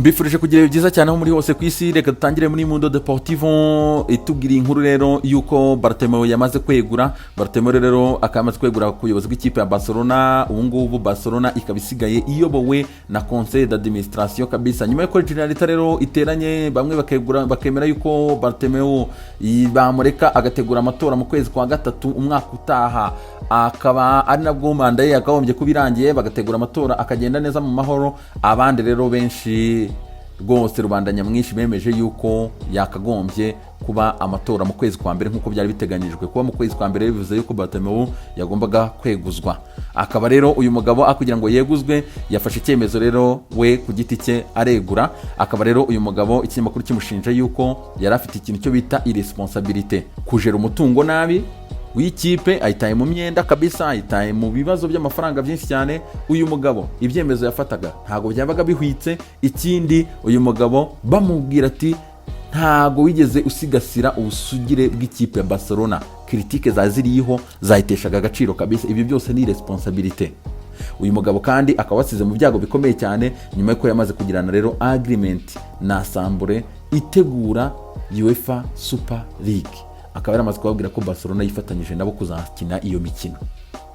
mbifurije kugira ibyo byiza cyane aho muri hose ku isi. Reka dutangire muri Mundo Deportivo itubwira inkuru rero yuko Bartomeu yamaze kwegura. Bartomeu rero akamaze kwegura ku buyobozi bw'ikipe ya Barcelona. Ubu ngubu Barcelona ikaba isigaye iyobowe na Conseil d'Administration kabisa. Nyuma y'uko Generalitat rero iteranye, bamwe bakegura bakemera yuko Bartomeu bamureka agategura amatora mu kwezi kwa gatatu umwaka utaha, akaba ari nabwo manda ye yakagombye kubirangiye, bagategura amatora akagenda neza mu mahoro. Abandi rero benshi rwose rubanda nyamwinshi bemeje yuko yakagombye kuba amatora mu kwezi kwa mbere nk'uko byari biteganyijwe. Kuba mu kwezi kwa mbere bivuze yuko Bartomeu yagombaga kweguzwa. Akaba rero uyu mugabo akugira ngo yeguzwe yafashe icyemezo rero we ku giti cye aregura. Akaba rero uyu mugabo ikinyamakuru kimushinja yuko yari afite ikintu cyo bita irresponsabilité, kujera umutungo nabi w'ikipe, ayitaye mu myenda kabisa, ayitaye mu bibazo by'amafaranga byinshi cyane. Uyu mugabo ibyemezo yafataga ntago byabaga bihwitse. Ikindi uyu mugabo bamubwira ati ntago wigeze usigasira ubusugire bw'ikipe ya Barcelona, kritike zaziriho zayiteshaga agaciro kabisa. Ibi byose ni irresponsabilité. Uyu mugabo kandi akaba wasize mu byago bikomeye cyane nyuma y'uko yamaze kugirana rero agreement na Assemblée itegura UEFA Super League. Akaba yaramaze kubabwira ko Barcelona yifatanyije nabo kuzakina iyo mikino.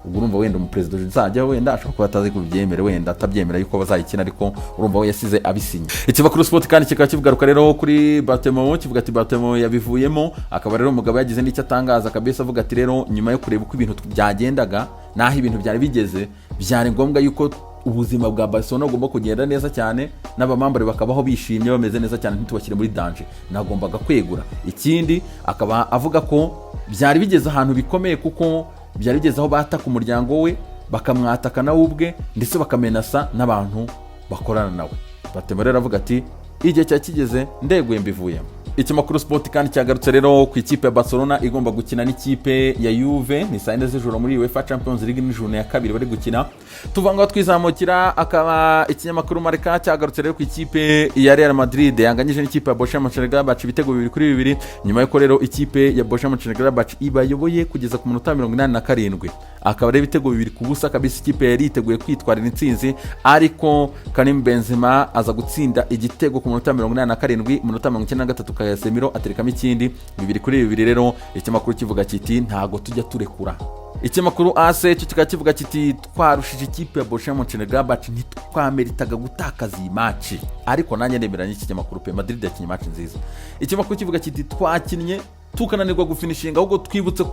Ubwo urumva wenda umuperezida uzajya wenda ashobora kuba atazi kubyemera, wenda atabyemera yuko bazayikina, ariko urumva we yasize abisinye. Ikibazo Sport kandi kikaba kivugaruka rero kuri Bartomeu, kivuga ati Bartomeu yabivuyemo. Akaba rero umugabo yagize n'icyo atangaza kabisa, avuga ati rero nyuma yo kureba uko ibintu byagendaga naho ibintu byari bigeze, byari ngombwa yuko ubuzima bwa Barcelona ugomba kugenda neza cyane, n'abamambare bakabaho bishimye bameze neza cyane, ntitubashyire muri danger, nagombaga kwegura. Ikindi akaba avuga ko byari bigeze ahantu bikomeye, kuko byari bigeze aho bataka umuryango we, bakamwataka nawe ubwe, ndetse bakamenasa n'abantu bakorana nawe. Bartomeu rero avuga ati igihe cyakigeze ndeguye mbivuyemo. Ikimakuru Sport kandi cyagarutse rero ku ikipe ya Barcelona igomba gukina n'ikipe ya Juve ni saa 4 z'ijoro muri UEFA Champions League n'ijoro ya kabiri bari gukina. Tuvangaho twizamukira, akaba ikinyamakuru Marca cyagarutse rero ku ikipe ya Real Madrid yanganyije n'ikipe ya Borussia Mönchengladbach ibitego 2-2 nyuma y'uko rero ikipe ya Borussia Mönchengladbach ibayoboye kugeza ku minota 87. Akaba rero ibitego 2-0 kabisa. Ikipe yari yiteguye kwitwarira intsinzi, ariko Karim Benzema aza gutsinda igitego ku minota 87, minota 93 Casemiro aterekamo ikindi 2-2 rero. Ikimakuru kivuga kiti ntago tujya turekura. Ikimakuru AS cyo kikaba kivuga kiti twarushije ikipe ya Borussia Mönchengladbach, ntitwameritaga gutakaza iyi match, ariko nanjye nemeranya iki kinyamakuru pe Madrid yakinye match nziza. Ikimakuru kivuga kiti twakinnye tukananirwa gufinishinga, ahubwo twibutse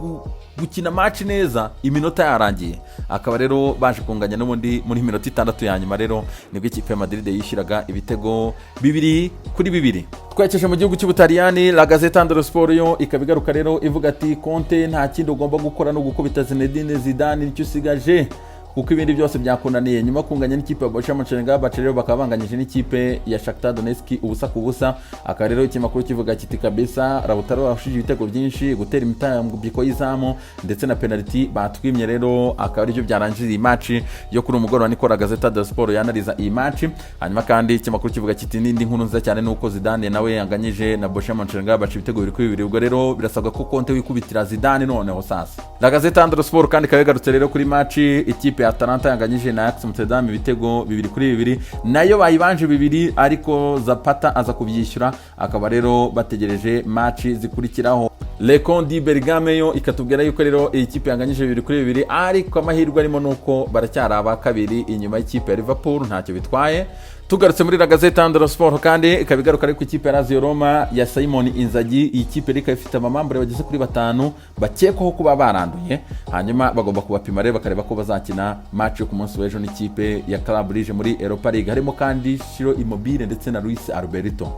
gukina match neza iminota yarangiye. Akaba rero baje kunganya n'ubundi muri minota 6 ya nyuma rero nibwo ikipe ya Madrid yishiraga ibitego 2-2. Twekeje mu gihugu cy'Ubutaliyani, La Gazzetta dello Sport yo ikabigaruka rero ivuga ati Conte nta kindi ugomba gukora no gukubita Zinedine Zidane, nicyo usigaje kuko ibindi byose byakunaniye. Nyuma kunganya n'ikipe ya Borussia Mönchengladbach rero bakaba banganyije n'ikipe ya Shakhtar Donetsk ubusa ku busa. Aka rero ikimakuru kivuga kiti kabisa Lautaro yashije ibitego byinshi, gutera imitambiko y'izamo ndetse na penalty batwimye rero. Akaba ari byo byarangije iyi match yo kuri umugoroba, niko La Gazzetta dello Sport yanaliza iyi match. Hanyuma kandi ikimakuru kivuga kiti n'indi nkuru nziza cyane nuko Zidane nawe yanganyije na Borussia Mönchengladbach ibitego 2-2. Ubwo rero birasabwa ko Conte wikubitira Zidane noneho sasa. La Gazzetta dello Sport kandi kagarutse rero kuri match ikipe Atalanta yanganyije na Ajax Amsterdam ibitego 2-2, nayo bayibanje 2, ariko Zapata aza kubyishyura. Akaba rero bategereje match zikurikiraho. Lecon di Bergame yo ikatubwira yuko rero ikipe yanganyije 2-2, ariko amahirwe arimo nuko baracyari aba kabiri inyuma y'ikipe ya Liverpool, ntacyo bitwaye. Tugarutse muri La Gazzetta dello Sport kandi ikabigaruka ari ku ikipe ya Lazio Roma ya Simon Inzaghi. Iyi kipe reka ifite amamambure bageze kuri 5 bakekwaho kuba baranduye, hanyuma bagomba kubapima rero bakareba ko bazakina match yo ku munsi w'ejo n'ikipe ya Club Brugge muri Europa League. Harimo kandi Ciro Immobile ndetse na Luis Alberto.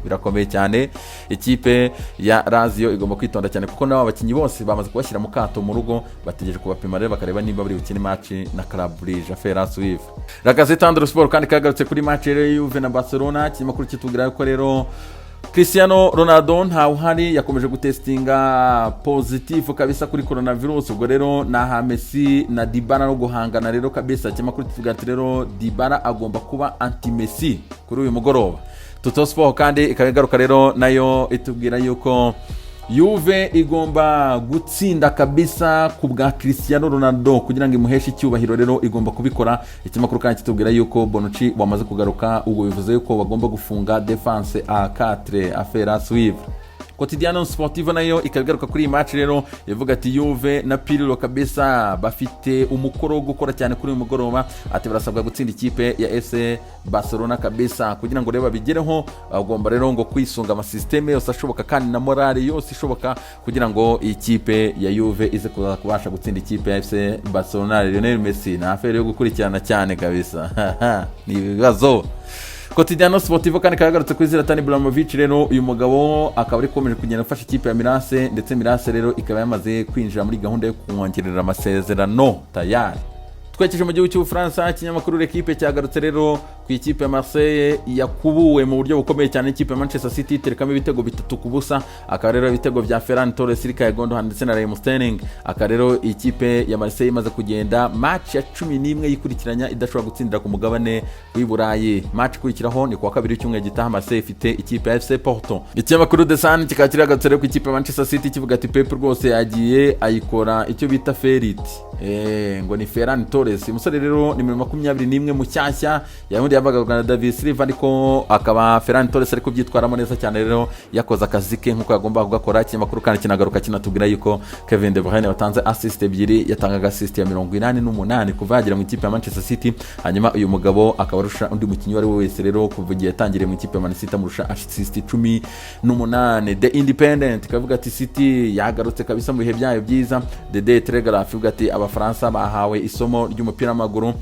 Birakomeye cyane. Ikipe ya Lazio igomba kwitonda cyane kuko nabo abakinyi bose bamaze kubashyira mu kato mu rugo, bategereje kubapima rero bakareba niba bari bukine match na Club Brugge. Affaire à suivre. La Gazzetta dello Sport kandi kagarutse kuri match ya Juve na Barcelona. Ikinyamakuru kitubwira ko rero Cristiano Ronaldo ntawuhari, yakomeje gutestinga positive kabisa kuri coronavirus. Ubwo rero naha Messi na Dybala no guhangana rero kabisa. Ikinyamakuru kivuga ati rero Dybala agomba kuba anti Messi kuri uyu mugoroba. Tutto Sport kandi ikabigaruka rero nayo itubwira yuko Juve igomba gutsinda kabisa ku bwa Cristiano Ronaldo kugira ngo imuheshe icyubahiro, rero igomba kubikora. Ikimakuru kandi kitubwira yuko Bonucci wamaze kugaruka, ubwo bivuze yuko bagomba gufunga defense a 4 affaire à suivre. Quotidiano Sportivo nayo ikagaruka kuri iyi match rero ivuga ati Juve na Pirlo kabisa bafite umukoro wo gukora cyane kuri uyu mugoroba, ati barasabwa gutsinda ikipe ya FC Barcelona kabisa kugira ngo reba bigereho. Bagomba rero ngo kwisunga amasysteme yose ashoboka kandi na morale yose ishoboka kugira ngo ikipe ya Juve ize kubasha gutsinda ikipe ya FC Barcelona. Lionel Messi na affaire yo gukurikirana cyane kabisa ni ibibazo. Quotidiano Sportivo kandi kagarutse kuri Zlatan Ibrahimovic, rero uyu mugabo akaba ari komeje kugenda afasha ikipe ya Mirase, ndetse Mirase rero ikaba yamaze kwinjira muri gahunda yo kumwongerera amasezerano tayari. Twekeje mu gihugu cy'Ubufaransa, ikinyamakuru L'Equipe cyagarutse rero ku ikipe ya Marseille yakubuwe mu buryo bukomeye cyane ikipe ya Manchester City iterekamo ibitego 3-0, akaba rero ibitego bya Ferran Torres, Ilkay Gundogan ndetse na Raheem Sterling. Akaba rero ikipe ya Marseille imaze kugenda match ya 11 yikurikiranya idashobora gutsindira ku mugabane w'i Burayi. Match ikurikiraho ni kuwa kabiri cy'umwaka gitaha Marseille ifite ikipe ya FC Porto. Ikinyamakuru The Sun kikaba kiragarutse rero ku ikipe ya Manchester City kivuga ati Pep rwose yagiye ayikora icyo bita Ferit, ngo ni Ferran Torres. Umusore rero ni 21 mushyashya yahundi yabagaga na David Silva, ariko akaba Ferran Torres ariko byitwaramo neza cyane, rero yakoze akazi ke nkuko yagomba kugakora. Ikinyamakuru kandi kinagaruka kinatubwira yuko Kevin De Bruyne watanze assist ebyiri, yatangaga assist ya 88 kuva yagera mu ikipe ya Manchester City. Hanyuma uyu mugabo akaba arusha undi mukinnyi wari wese rero kuva igihe yatangiriye mu ikipe ya Man City amurusha assist 18. The Independent kavuga ati City yagarutse kabisa mu bihe byayo byiza. The Telegraph ivuga ati Abafaransa bahawe isomo ry'umupira w'amaguru.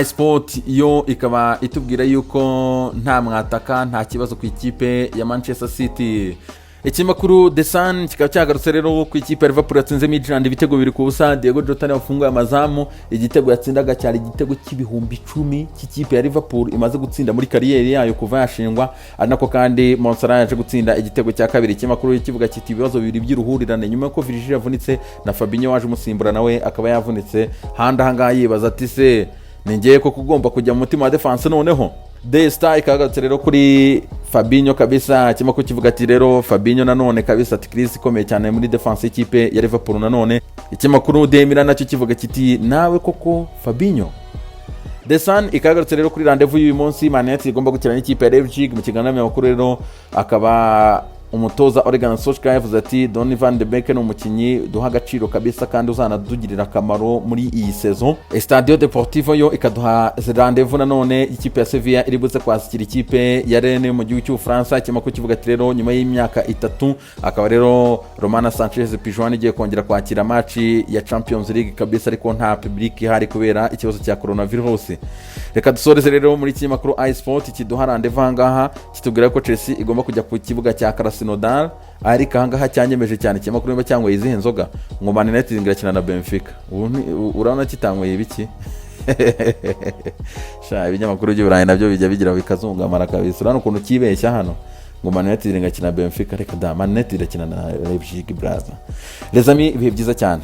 iSport yo ikaba itubwira yuko nta mwataka nta kibazo ku ikipe ya Manchester City. Ikinyamakuru The Sun kikaba cyagarutse rero ku ikipe ya Liverpool yatsinze Midland ibitego 2-0. Diego Jota wafunguye amazamu, igitego yatsindaga cyari igitego cy'ibihumbi 10 cy'ikipe ya Liverpool imaze gutsinda muri kariyeri yayo kuva yashingwa, anako kandi Monsara yaje gutsinda igitego cya kabiri. Ikinyamakuru kivuga kiti ibibazo bibiri by'uruhurirane nyuma ko Virgil yavunitse na Fabinho waje umusimbura nawe akaba yavunitse. Handa hangaha yibaza ati se ningiye ko kugomba kujya mu mutima wa defense noneho. The Star ikagarutse rero kuri Fabinho kabisa. Ikinyamakuru kivuga ati rero Fabinho nanone kabisa ati crise ikomeye cyane muri defense y'ikipe ya Liverpool nanone. Ikinyamakuru The Mirror nacyo kivuga kiti nawe koko Fabinho. The Sun ikagarutse rero kuri rendezvous y'uyu munsi Man United igomba gukina n'ikipe ya Leipzig. Mu kiganiro n'amakuru rero akaba umutoza Ole Gunnar Solskjaer yavuze ati Donny van de Beek ni umukinnyi duha agaciro kabisa kandi uzanadugirira akamaro muri iyi saison. Estadio Deportivo yo ikaduha rendezvous nanone ikipe ya Sevilla iri buze kwakira ikipe ya Rennes mu gihugu cy'Ubufaransa. Ikinyamakuru kivuga ati rero nyuma y'imyaka 3 akaba rero Romana Sanchez Pizjuan igiye kongera kwakira match ya Champions League kabisa, ariko nta public ihari kubera ikibazo cya coronavirus. Reka dusoreze rero muri ikinyamakuru iSport kiduha rendezvous ngaha kitubwira ko Chelsea igomba kujya ku kibuga cya Krasnodar, ariko ahangaha cyanyemeje cyane. Ikinyamakuru niba cyangwa izihe nzoga ngo Man United ingakina na Benfica, urabona kitangwaye ibiki sha ibinyamakuru by'Uburayi nabyo bijya bigira bikazungamara kabisa. Urabona ukuntu kibeshya hano ngo Man United ingakina Benfica, reka da Man United irakina na Leipzig brother. Les amis, ibihe byiza cyane.